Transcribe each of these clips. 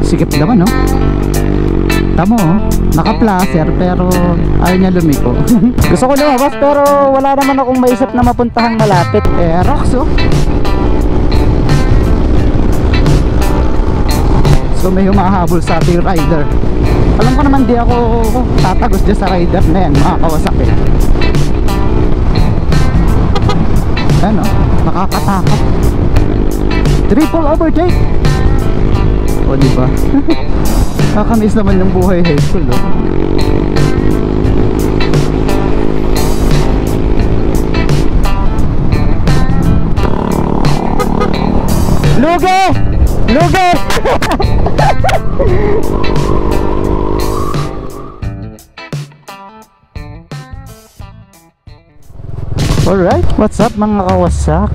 Sikip naman, no? Tamo, naka-placer pero ayaw niya lumiko. Gusto ko lumabas pero wala naman akong maisip na mapuntahang malapit. Rocks, oh. So may humahabol sa ating rider. Alam ko naman di ako tatagos dyan sa rider na yan, mga Kawasaki. Ano, nakakatakot. Triple overtake. O diba? Nakakamiss naman yung buhay high school, oh. Lugi! Lugi! Alright, what's up mga kawasak?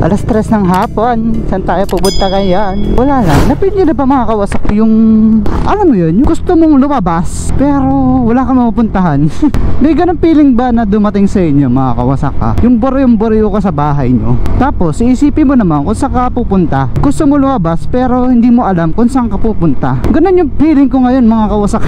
Alas 3 ng hapon. Saan tayo pupunta ngayon? Wala lang, napin nyo na ba mga kawasak yung, alam mo yun, yung gusto mong lumabas pero wala kang mapupuntahan. May ganang feeling ba na dumating sa inyo mga kawasak, ha? Yung boryo ka sa bahay nyo, tapos iisipin mo naman kung saan ka pupunta. Gusto mo lumabas pero hindi mo alam kung saan ka pupunta. Ganon yung feeling ko ngayon mga kawasak.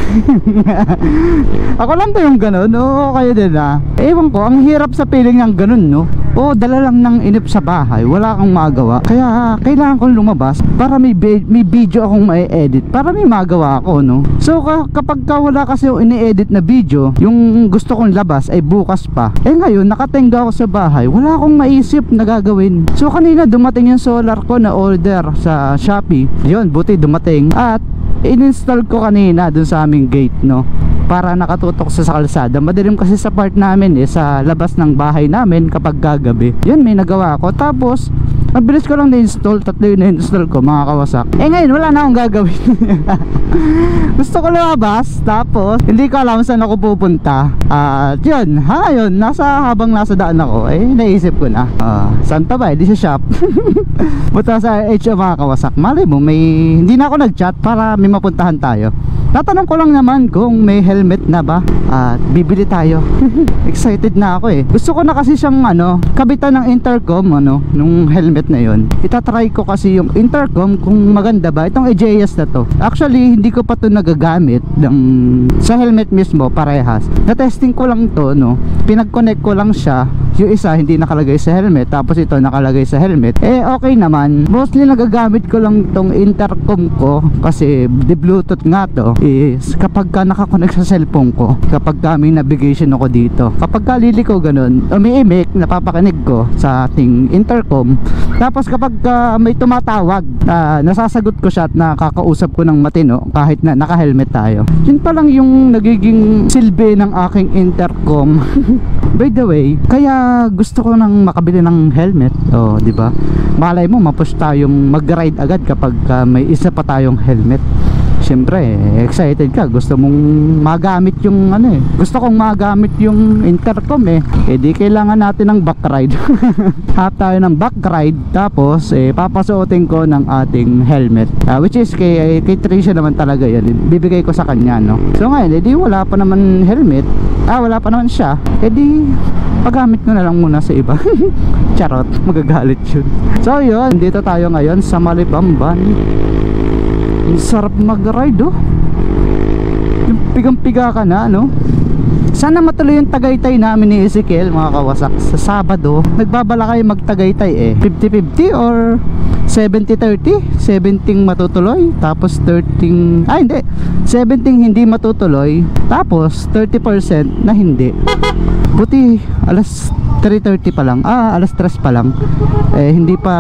Ako lang ba yung ganon? Oo, kayo din, ha? Ewan ko, ang hirap sa feeling ng ganon, no? O dala lang ng inip sa bahay, wala kang magawa. Kaya kailangan kong lumabas para may video akong ma-edit, para may magawa ako, no? So kapag wala kasi yung ini-edit na video, yung gusto kong labas ay bukas pa. Ngayon nakatenga ako sa bahay, wala akong maisip na gagawin. So kanina dumating yung solar ko na order sa Shopee. Yun, buti dumating. At in-install ko kanina dun sa aming gate, no? Para nakatutok sa kalsada. Madilim kasi sa part namin, sa labas ng bahay namin kapag gagabi. Yun, may nagawa ako. Tapos mabilis ko lang na-install. 3 yun na-install ko mga kawasak. Ngayon wala na akong gagawin. Gusto ko lumabas, tapos hindi ko alam saan ako pupunta. At yun, ngayon habang nasa daan ako, naisip ko na, saan pa ba? Di sa shop. Punta sa HO mga kawasak. Malay mo, hindi na ako nag-chat para may mapuntahan tayo. Tatanong ko lang naman kung may helmet na ba at bibili tayo. Excited na ako, Gusto ko na kasi siyang kabitan ng intercom, nung helmet na yon. Itatry ko kasi yung intercom kung maganda ba itong EJS na to. Actually hindi ko pa to nagagamit sa helmet mismo, parehas. Na-testing ko lang to, pinag-connect ko lang siya. Yung isa hindi nakalagay sa helmet, tapos ito nakalagay sa helmet. Okay naman. Mostly nagagamit ko lang tong intercom ko kasi di Bluetooth nga to, is kapag ka nakakonect sa cellphone ko, kapag may navigation ako dito, kapag liliko ganun, umiimik, napapakinig ko sa ating intercom. Tapos kapag may tumatawag, nasasagot ko siya at nakakausap ko ng matino kahit na naka-helmet tayo. Yun pa lang yung nagiging silbi ng aking intercom. By the way, kaya gusto ko nang makabili ng helmet, di ba? Malay mo mapush tayong mag-ride agad kapag may isa pa tayong helmet. Siyempre, excited ka, gusto mong magamit yung gusto kong magamit yung intercom, di kailangan natin ng back ride. Hap tayo ng back ride, tapos papasuotin ko ng ating helmet, which is kay Tricia naman talaga yan, bibigay ko sa kanya, no? So ngayon, di wala pa naman helmet, wala pa naman siya, di paggamit ko na lang muna sa iba. Charot, magagalit yun. So yun, dito tayo ngayon sa Malibamban. Ang sarap mag-ride, yung pigang-piga ka na, Sana matuloy yung Tagaytay namin ni Ezekiel mga kawasak. Sa Sabado, nagbabala kayo mag-Tagaytay 50-50 or 70-30? 70 matutuloy, tapos 30, hindi, 70 hindi matutuloy, tapos 30% na hindi. Buti alas 3:30 pa lang, alas 3 pa lang, hindi pa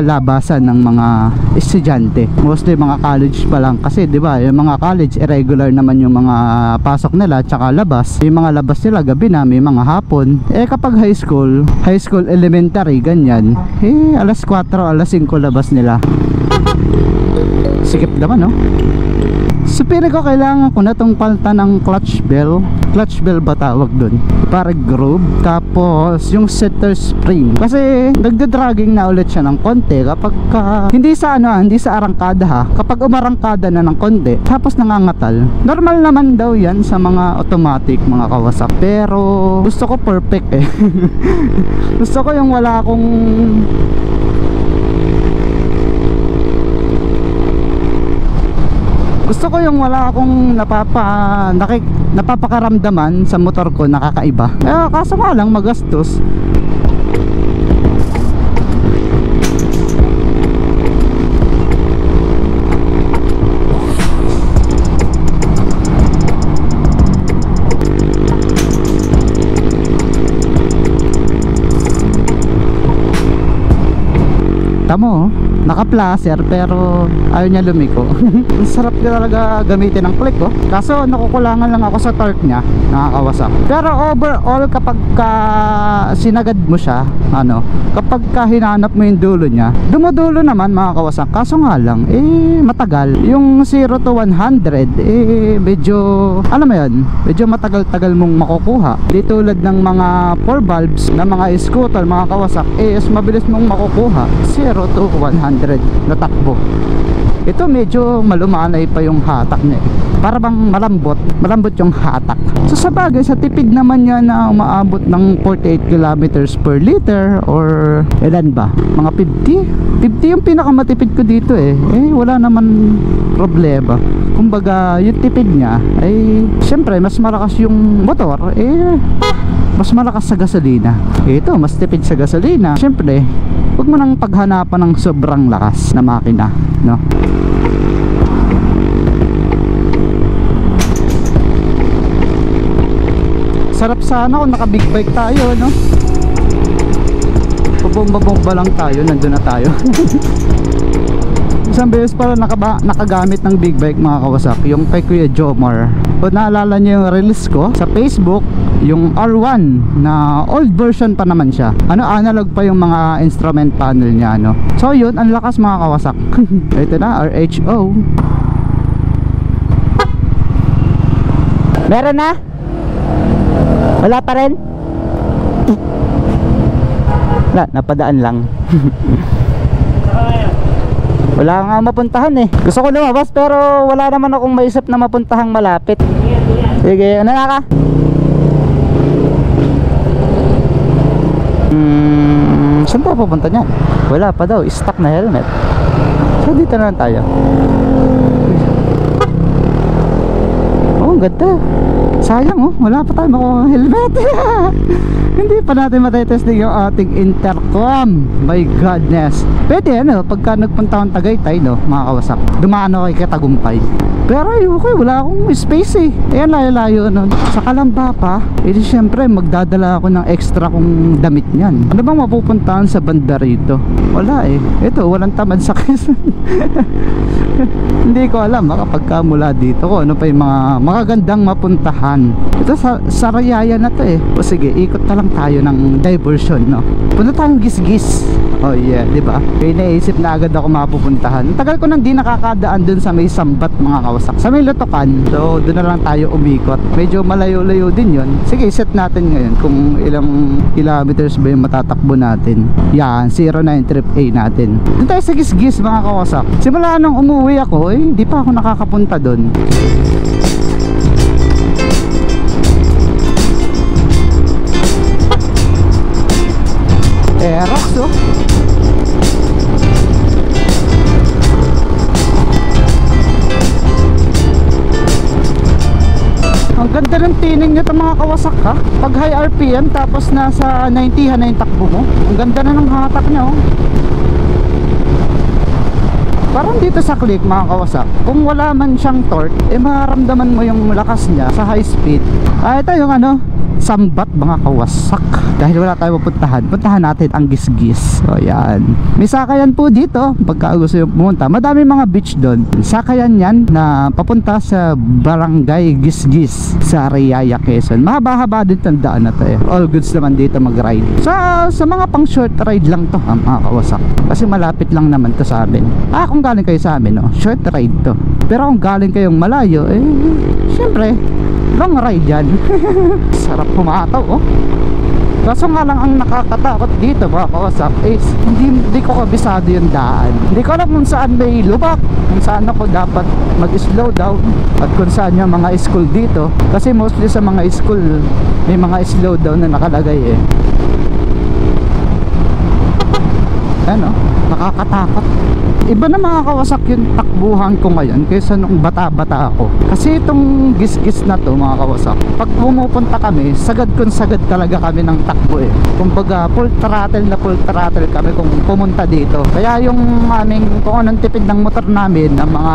labasan ng mga estudyante, mostly mga college pa lang. Kasi di ba yung mga college irregular naman yung mga pasok nila tsaka labas. Yung mga labas nila gabi na, may mga hapon. Kapag high school elementary ganyan, alas 4, alas 5 labas nila. Sikip naman, So pero ko kailangan ko na tong palta ng clutch bell ba tawag dun, para groove. Tapos yung setter spring, kasi nagda-dragging na ulit siya ng konti kapag hindi sa hindi sa arangkada, kapag umarangkada na ng konti tapos nangangatal. Normal naman daw yan sa mga automatic mga kawasak, pero gusto ko perfect gusto ko yung wala akong ko yung wala akong napapakaramdaman sa motor ko na kakaiba. Kaso nga lang magastos. Tamo, naka-placer pero ayaw niya lumiko. Ang sarap ka talaga gamitin ng click, oh. Kaso nakukulangan lang ako sa torque niya, nakakawasak. Pero overall kapag sinagad mo siya, kapag hinanap mo yung dulo niya, dumudulo naman makakawasak. Kaso nga lang, matagal. Yung 0 to 100, medyo, alam mo yun, medyo matagal-tagal mong makukuha. Di tulad ng mga 4 valves na mga scooter, mga kawasak, mabilis mong makukuha. 0 to 100 na takbo. Ito medyo malumanay pa yung hatak niya. Para bang malambot yung hatak. So sa bagay, sa tipid naman niya na umaabot ng 48 kilometers per liter or ilan ba? Mga 50? 50 yung pinakamatipid ko dito wala naman problema. Kumbaga yung tipid niya ay syempre mas malakas yung motor, mas malakas sa gasolina. Ito mas tipid sa gasolina. Syempre huwag mo nang paghanapan ng sobrang lakas na makina, no? Sarap sana kung naka big bike tayo, no? Pabomba-bomba lang tayo, nandun na tayo. Isang beses pala nakagamit ng big bike, mga kawasak, yung kay Kuya Jomar. Kung naalala niyo yung release ko sa Facebook, yung R1 na old version pa naman siya, analog pa yung mga instrument panel niya, no? So yun, ang lakas, mga kawasak. Ito na, RHO. Meron na? Wala pa rin? Wala, napadaan lang. Wala nga mapuntahan Gusto ko lumabas pero wala naman akong maisip na mapuntahang malapit. Sige, ano na ka? Saan tayo pupunta niyan? Wala pa daw, stock na helmet. So dito na lang tayo. Oh, ang ganda. Sayang wala pa tayo makuha helmet. Hindi pa natin matetesting yung ating intercom. My godness. Pwede pagka nagpunta akong Tagaytay, no, mga kawasak, dumaan ako kay Tagumpay. Pero wala akong space Ayan, layo-layo sa Kalamba pa. Siyempre magdadala ako ng extra kong damit niyan. Ano bang mapupuntahan sa banda rito? Wala Ito, walang tamad sa Quezon. Hindi ko alam kapag mula dito ko ano pa yung mga magagandang mapuntahan. Ito sa Rayaya na to O sige, ikot na lang tayo ng diversion, no? Punta tayong Gisgis. Oh yeah, di ba? Kaya naisip na agad ako mapupuntahan. Tagal ko nang di nakakadaan dun sa may Sambat, mga kawasak. Sa may Lutukan. So doon na lang tayo umikot. Medyo malayo-layo din yon. Sige, set natin ngayon kung ilang kilometers ba yung matatakbo natin. Yan, 09 trip A natin. Doon tayo sa Gisgis, mga kawasak. Simula nung umuwi ako, hindi pa ako nakakapunta doon. Rocks Ang ganda ng tining nito, mga kawasak, ha. Pag high RPM tapos nasa 90 na yung takbo mo, ang ganda na ng hatak niya Parang dito sa click, mga kawasak, kung wala man siyang torque, maramdaman mo yung lakas niya sa high speed. Ito yung Sambat, mga kawasak. Dahil wala tayo pupuntahan, puntahan natin ang Gisgis. So yan, may sakayan po dito pagka gusto yung pumunta. Madami mga beach doon. Sakayan yan na papunta sa Barangay Gisgis sa Rayaya, Quezon. Mahaba-haba din tandaan na to All goods naman dito mag-ride. Sa mga pang short ride lang to, mga kawasak. Kasi malapit lang naman to sa amin. Kung galing kayo sa amin, short ride to. Pero kung galing kayong malayo, syempre long ride yan. Sarap pumataw Kaso nga lang ang nakakatakot dito, mga kawasak, is hindi ko kabisado yung daan. Hindi ko alam kung saan may lubak, kung saan ako dapat mag-slow down, at kung saan yung mga school dito. Kasi mostly sa mga school may mga slow down na nakalagay Ano, nakakatakot. Iba na mga kawasak yung takbuhan ko ngayon kaysa nung bata-bata ako. Kasi itong gis-gis na to mga kawasak, pag pumupunta kami, sagad kung sagad talaga kami ng takbo eh. Kumbaga full throttle kami kung pumunta dito. Kaya yung aming kung anong tipid ng motor namin, ng mga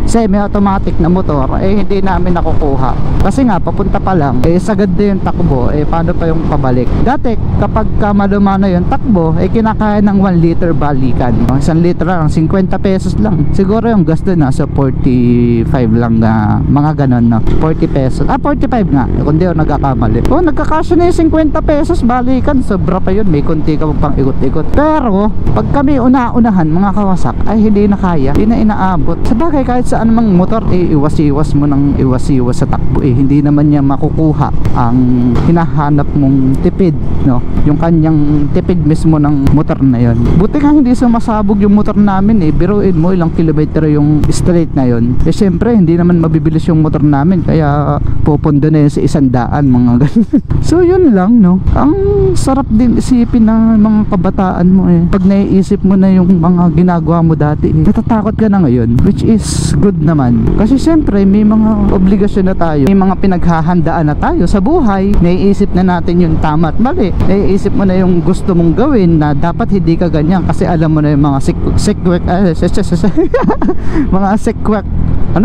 semi-automatic na motor, eh hindi namin nakukuha. Kasi nga papunta pa lang, eh sagad din yung takbo, eh paano pa yung pabalik. Dati kapag maluma na yung takbo, eh kinakaya ng 1 liter balikan. 1 liter lang, 50 pesos lang. Siguro yung gasto nasa 45 lang na mga ganon, no? 40 pesos. 45 nga. Kung di ako nagkakamali. Nagkakasya na yung 50 pesos balikan. Sobra pa yun. May konti ka pang ikot-ikot. Pero, pag kami una-unahan, mga kawasak, ay hindi na kaya. Hindi na inaabot. Sabagay, kahit saan mang motor, eh, iwas-iwas mo ng iwas-iwas sa takbo. Eh, hindi naman niya makukuha ang hinahanap mong tipid, no? Yung kanyang tipid mismo ng motor na yon. Buti nga hindi sumasabog yung motor namin eh. Biruin mo ilang kilometro yung straight na yon. Eh syempre hindi naman mabibilis yung motor namin, kaya pupundo na yun sa 100 mga ganun. So yun lang, no. Ang sarap din isipin ng mga kabataan mo eh. Pag naiisip mo na yung mga ginagawa mo dati eh, natatakot ka na ngayon, which is good naman. Kasi syempre may mga obligasyon na tayo, may mga pinaghahandaan na tayo sa buhay. Naiisip na natin yung tama at mali. Naiisip mo na yung gusto mong gawin na dapat hindi ka ganyan kasi alam mo na yung mga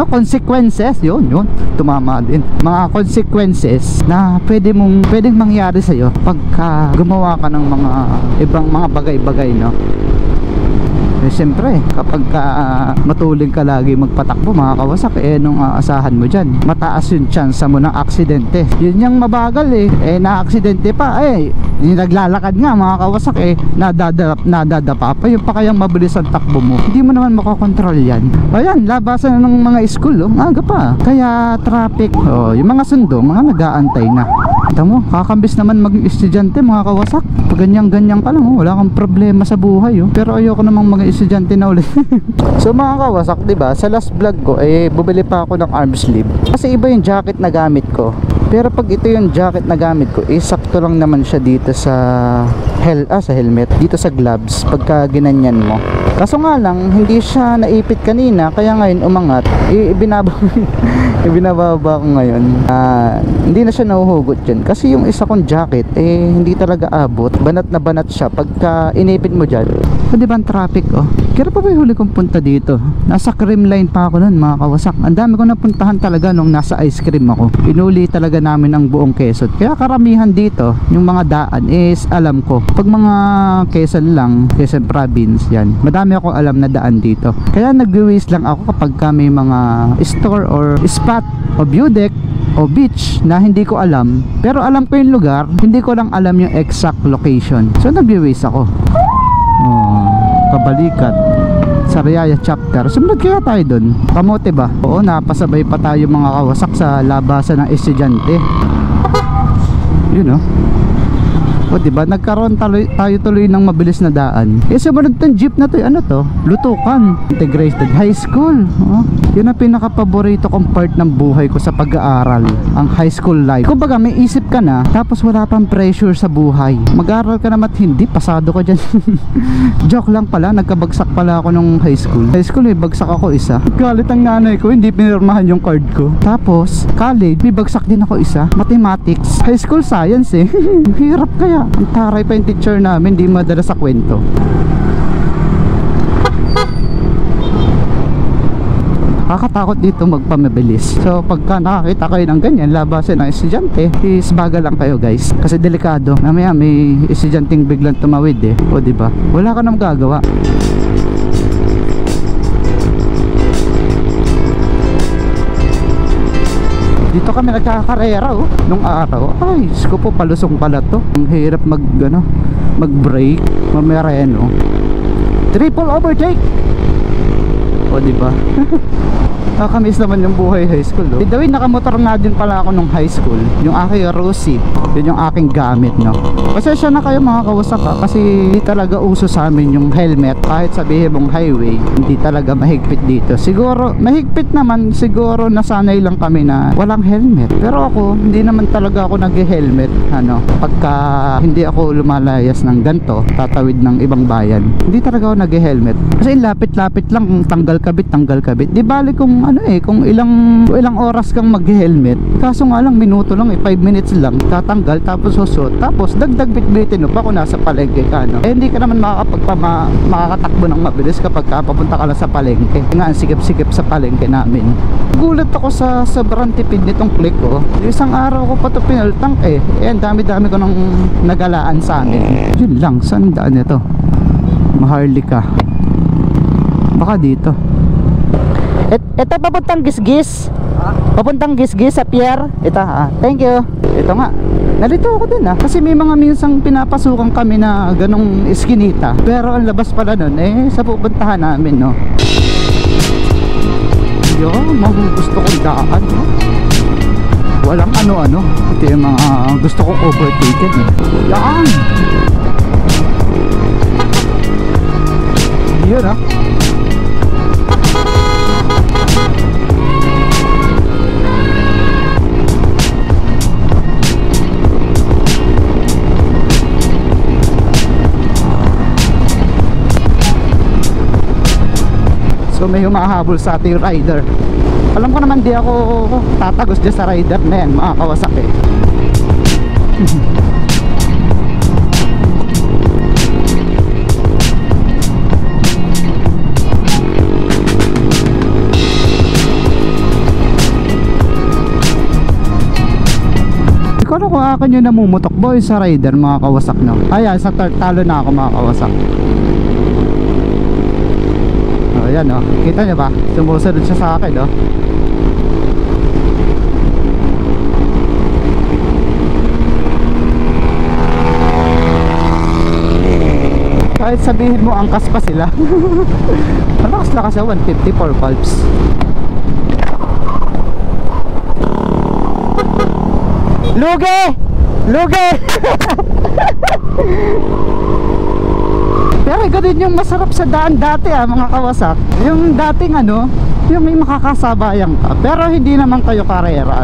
consequences, yun, tumama din, mga consequences na pwedeng mangyari sa'yo pagka gumawa ka ng mga ibang mga bagay-bagay, no? Eh siyempre kapag matuling ka lagi magpatakbo mga kawasak, eh nung aasahan mo dyan, mataas yung chance mo ng aksidente. Yun yung mabagal eh na-aksidente pa, eh naglalakad nga mga kawasak, eh nadadapa pa, yung pa kayang mabilis ang takbo mo, hindi mo naman makokontrol yan. Ayan, labasan ng mga school, maaga pa, kaya traffic, yung mga sundo, mga nag-aantay na. Kita mo, kakambis naman maging estudyante mga kawasak. Pag ganyan-ganyan ka lang, wala kang problema sa buhay, pero ayoko namang maging estudyante na ulit. So mga kawasak, diba, sa last vlog ko, eh bumili pa ako ng arm sleeve kasi iba yung jacket na gamit ko. Pero pag ito yung jacket na gamit ko, eh sakto lang naman siya dito sa sa helmet, dito sa gloves pagka ginanyan mo. Kaso nga lang, hindi siya naipit kanina, kaya ngayon umangat, ibinababa ko ngayon. Hindi na siya nahuhugot dyan kasi yung isa kong jacket, eh hindi talaga abot. Banat na banat siya pagka inipit mo dyan. So diba ang traffic, kaya pa ba yung huli kong punta dito? Nasa cream line pa ako nun mga kawasak. Ang dami ko napuntahan talaga nung nasa ice cream ako. Pinuli talaga namin ang buong Quezon. Kaya karamihan dito, yung mga daan is alam ko. Pag mga Quezon lang, Quezon province, yan, madami akong alam na daan dito. Kaya nag-waste lang ako kapag may mga store or spot o view deck o beach na hindi ko alam, pero alam ko yung lugar, hindi ko lang alam yung exact location. So nag-waste ako. Kabalikat, Sariaya chapter. Sumunod kaya tayo dun, kamote ba? Oo, napasabay pa tayo mga kawasak sa labasan ng estudyante. Yun diba, nagkaroon tayo tuloy ng mabilis na daan. Sumunod tong jeep na to, ano to? Lutukan Integrated High School. Yun ang pinaka-paborito kong part ng buhay ko sa pag-aaral, ang high school life. Kumbaga may isip ka na, tapos wala pang pressure sa buhay. Mag-aaral ka naman, hindi, pasado ko dyan. Joke lang pala, nagkabagsak pala ako nung high school. High school, bagsak ako isa. Galit ang nanay ko, hindi pinirmahan yung card ko. Tapos college, may bagsak din ako isa, mathematics. High school science hirap kaya. Ang taray pa yung teacher namin, di madala sa kwento. Kakatakot dito magpamabilis. So pagka nakakita kayo ng ganyan, labasan ng estudyante, is bagal lang kayo guys, kasi delikado. Mamaya may estudyanteng biglang tumawid o diba, wala ka nang magagawa. Dito kami nagkakarera nung araw. Ay, ko po, palusong pala to. Ang hirap mag-brake, mamereno. Triple overtake. O diba? Nakakamiss naman yung buhay high school, no? By the way, nakamotor nga din pala ako nung high school. Yung aking Rossi, yun yung aking gamit, no? Pasensya na kayo mga kawasak, ha? Kasi hindi talaga uso sa amin yung helmet. Kahit sabihin mong highway, hindi talaga mahigpit dito. Siguro, mahigpit naman, siguro nasanay lang kami na walang helmet. Pero ako, hindi naman talaga ako nag-helmet, ano? Pagka hindi ako lumalayas ng ganto, tatawid ng ibang bayan, hindi talaga ako nag-helmet. Kasi lapit-lapit lang, tanggal kabit. Di bali kung ano kung ilang oras kang mag-helmet. Kaso nga lang, minuto lang 5 minutes lang, tatanggal, tapos susot, tapos dagdag bitbitin mo pa kung nasa palengke ka, no? Hindi ka naman makakatakbo ng mabilis kapag papunta ka lang sa palengke. Nga, ang sikip-sikip sa palengke namin. Gulat ako sa sobrang tipid nitong click ko. Isang araw ko pa ito pinaltang ang dami-dami ko nang nagalaan sa amin. Yun lang, saan daan ito? Maharlika. Baka dito. Ito papuntang Gisgis. Papuntang Gisgis sa pier. Ito thank you. Ito nga, nalito ako dun kasi may mga minsang pinapasukan kami na ganong iskinita. Pero ang labas pala nun sa pupuntahan namin, no? Mga gusto kong daan, no? Walang ano-ano. Ito yung mga gusto kong overtaken, Yan! Yun, So may humahabol sa ating rider. Alam ko naman di ako tatagos dyan sa rider na yan, mga Kawasaki. Ikaw na kung akin yung namumutok boy sa rider, mga Kawasak, no? Ayan, sa talo na ako, mga Kawasak. Ayan, kita nyo ba? Sumusunod siya sa akin, kahit sabihin mo angkas pa sila. Malakas siya, 154 valves. Lugi! Pero ganun yung masarap sa daan dati, mga Kawasak. Yung dating yung may makakasabayan ka, pero hindi naman kayo karera,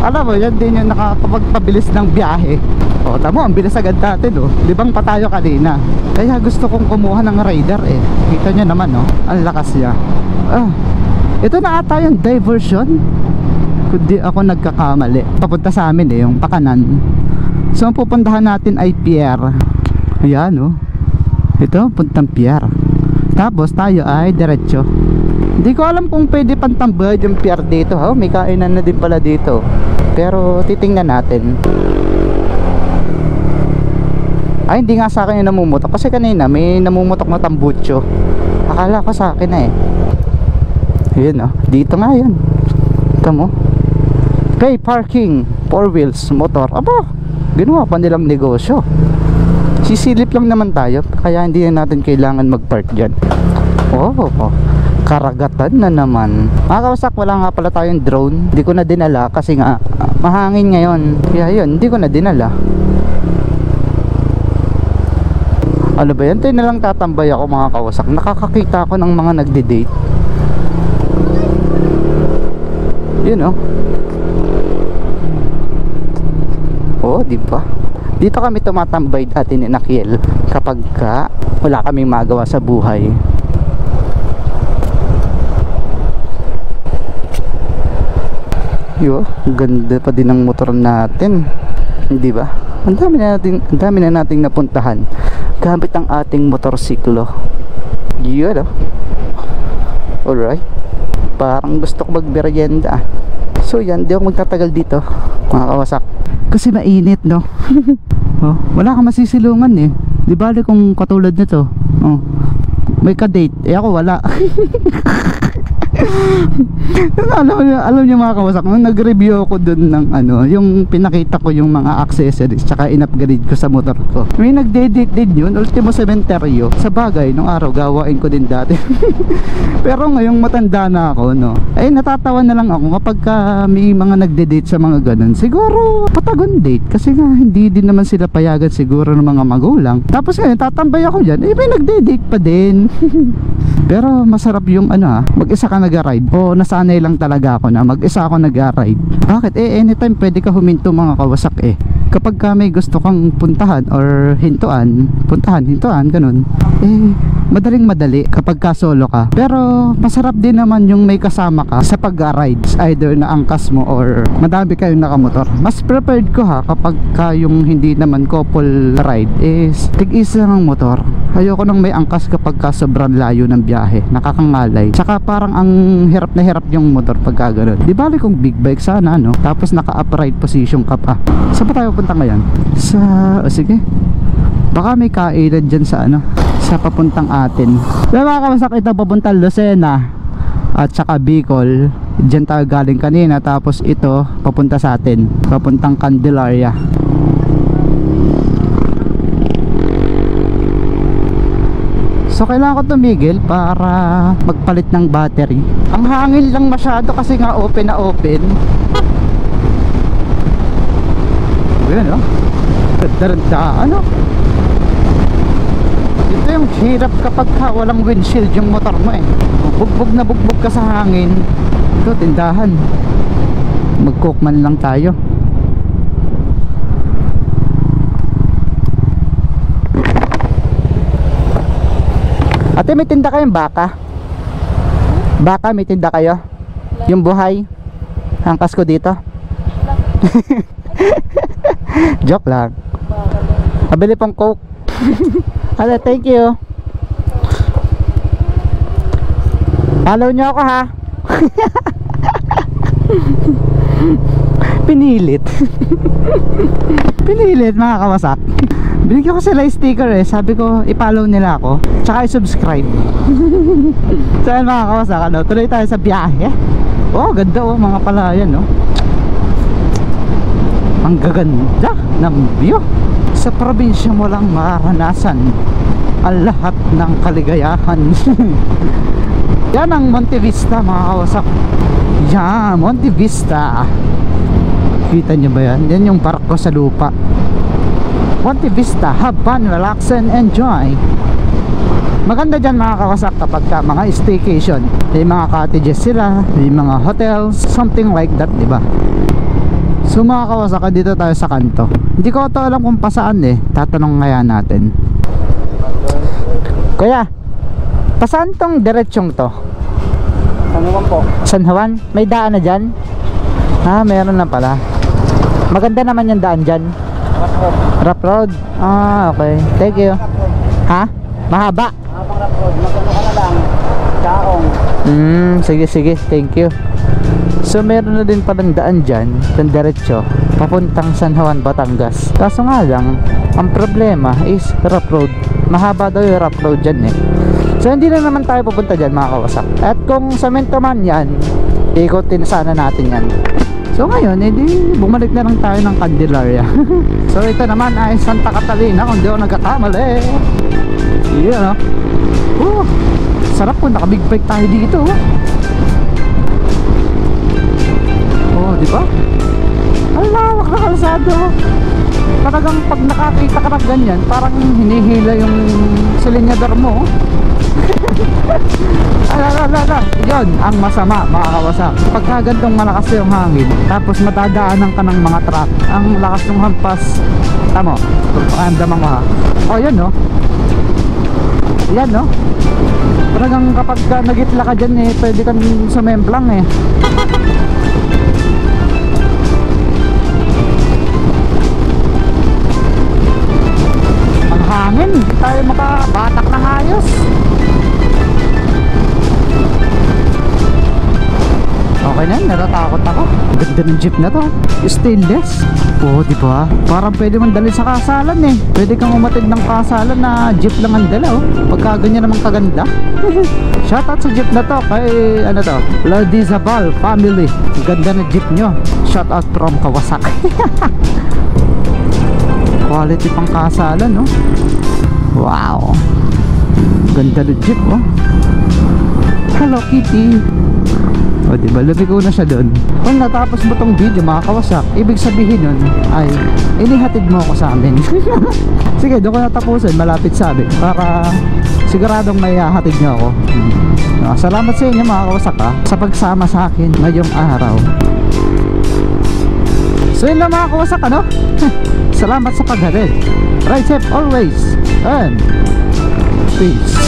Alam mo, yan din yung nakakapagpabilis ng biyahe. Tamo, ang bilis agad dati, Libang pa tayo kanina. Kaya gusto kong kumuha ng rider, Kita nyo naman, ang lakas niya. Ito na ata yung diversion, kundi ako nagkakamali. Papunta sa amin, yung pakanan. So, ang pupuntahan natin ay pier. Ayan, ito, puntang pier. Tapos tayo ay diretso. Hindi ko alam kung pwede pantambay yung pier dito, may kainan na din pala dito. Pero titingnan natin. Ay, hindi nga sa akin yung namumutok. Kasi kanina may namumutok na tambutso. Akala ko sa akin na Ayan, dito nga yan. Ito mo. Pay parking, 4 wheels, motor. Aba, ginawa pa nilang negosyo. Sisilip lang naman tayo, kaya hindi natin kailangan mag-park dyan. Karagatan na naman. Mga Kawasak, wala nga pala tayong drone. Hindi ko na dinala kasi nga mahangin ngayon. Kaya yun, hindi ko na dinala. Ano ba yan? Tayo na lang tatambay ako, mga Kawasak. Nakakakita ako ng mga nagde-date. Yun, diba? Dito kami tumatambay dati ni Nakiel kapag wala kaming magawa sa buhay. Ganda pa din ng motor natin, di ba? Ang dami na nating napuntahan gamit ang ating motorsiklo. Alright. Parang gusto ko magmerienda. So yan, di ako magtatagal dito, mga Kawasak. Kasi mainit, wala kang masisilungan Di bali kung katulad nito may ka-date, ako wala. alam niyo mga kawasak, nung nag-review ako dun ng yung pinakita ko yung mga accessories tsaka in-upgrade ko sa motor ko, may nagde-date din yun, Ultimo Cementerio. Sa bagay, nung araw gawain ko din dati. Pero ngayong matanda na ako, natatawa na lang ako kapag may mga nagde-date sa mga ganun. Siguro patagon date kasi nga hindi din naman sila payagan siguro ng mga magulang. Tapos ngayon tatambay ako dyan, may nagde-date pa din. Pero masarap yung mag-isa ka nag-ride. O nasanay lang talaga ako na mag-isa ako nag-ride. Bakit? Anytime pwede ka huminto mga kawasak kapag may gusto kang puntahan or hintuan, ganun. Madaling madali kapag ka solo ka. Pero masarap din naman yung may kasama ka sa pag-ride. Either na angkas mo or madami kayong nakamotor. Mas prepared ko kapag yung hindi naman couple ride is tig-isa lang ang motor. Ayoko nang may angkas kapag ka sobrang layo ng biyahe, nakakangalay. Tsaka parang ang hirap na hirap yung motor pagka ganun. Di bali kung big bike sana tapos naka-upright position ka pa. Saan ba tayo punta ngayon? Sige, baka may kailan dyan sa sa papuntang atin. So mga kawasak, ito papuntang Lucena at saka Bicol. Dyan tayo galing kanina, tapos ito papunta sa atin, papuntang Candelaria. So kailangan ko tumigil para magpalit ng battery. Ang hangin lang masyado kasi nga open na open. Ganun ganda ito yung hirap kapag walang windshield yung motor mo bugbog na bugbog ka sa hangin. Ito tindahan, mag-coke man lang tayo. Ate, may tinda kayong baka? Baka may tinda kayo? Yung buhay? Angkas ko dito. Joke lang. Pabili pang coke. Hala, thank you. Follow nyo ako Pinilit. Pinilit mga kawasak. Binigyan ko sila sticker sabi ko i-follow nila ako tsaka i-subscribe. So yan mga kawasak, tuloy tayo sa biyahe. Ganda mga palayan ang gaganda ng view. Sa probinsya mo lang maranasan ang lahat ng kaligayahan. Yan ang Monte Vista mga kawasak. Yan, Monte Vista. Kita nyo ba yan? Yan yung barko sa lupa. Monte Vista, have fun, relax and enjoy. Maganda dyan mga kawasak kapag mga staycation. May mga cottages sila, may mga hotels, something like that, diba? So mga kawasak, dito tayo sa kanto. Hindi ko ito alam kung pasaan tatanong kaya natin. Kuya, pasaan tong diretsong to? San Juan po. San Juan? May daan na dyan? Meron na pala. Maganda naman yung daan dyan. Rough road. Okay. Thank you. Mahaba? Mahabang rough road. Magkano ka na lang? Kaong. Sige. Thank you. So meron na din palang daan dyan, yung diretso papuntang San Juan, Batangas. Kaso nga lang, ang problema is rough road. Mahaba daw yung rough road dyan So hindi na naman tayo pupunta dyan mga kawasak. At kung semento man yan, ikotin sana natin yan. So ngayon, bumalik na lang tayo ng Candelaria. So ito naman ay Santa Catalina, kung di ako nagkakamali. Yan sarap po, naka-big bike tayo dito. Di ba? Ang lawak na kalsado. Talagang pag nakakita ka ng ganyan, parang hinihila yung silinyador mo. Yun ang masama mga kawasak. Pagka gantong malakas yung hangin, tapos matadaanan ka ng mga truck, ang lakas ng hampas. Tamo, pakiramdaman mo yun yan talagang kapag nagitla ka dyan pwede kang sumemplang ang hangin, hindi tayo makabatak ng ayos. Okay niyan, natatakot ako. Ganda ng jeep na to. Stainless. Oo, di ba? Parang pwede mong dalhin sa kasalan eh. Pwede kang umatid ng kasalan na jeep lang ang dala, oh. Pagka ganyan naman kaganda. Shoutout sa jeep na to kay, ano to, Ladizabal family. Ganda na jeep nyo. Shoutout from Kawasaki. Quality pang kasalan, no? Wow. Ganda na jeep, oh. Hello Kitty. O diba, lumigo na siya doon. Kung natapos mo tong video mga kawasak, ibig sabihin nun ay inihatid mo ako sa amin. Sige, doon ko natapusin, malapit sa amin, para siguradong may hatid nyo ako. Salamat sa inyo mga kawasak, sa pagsama sa akin ngayong araw. So yun na mga kawasak, ano? Salamat sa paghatid. Ride safe always and peace.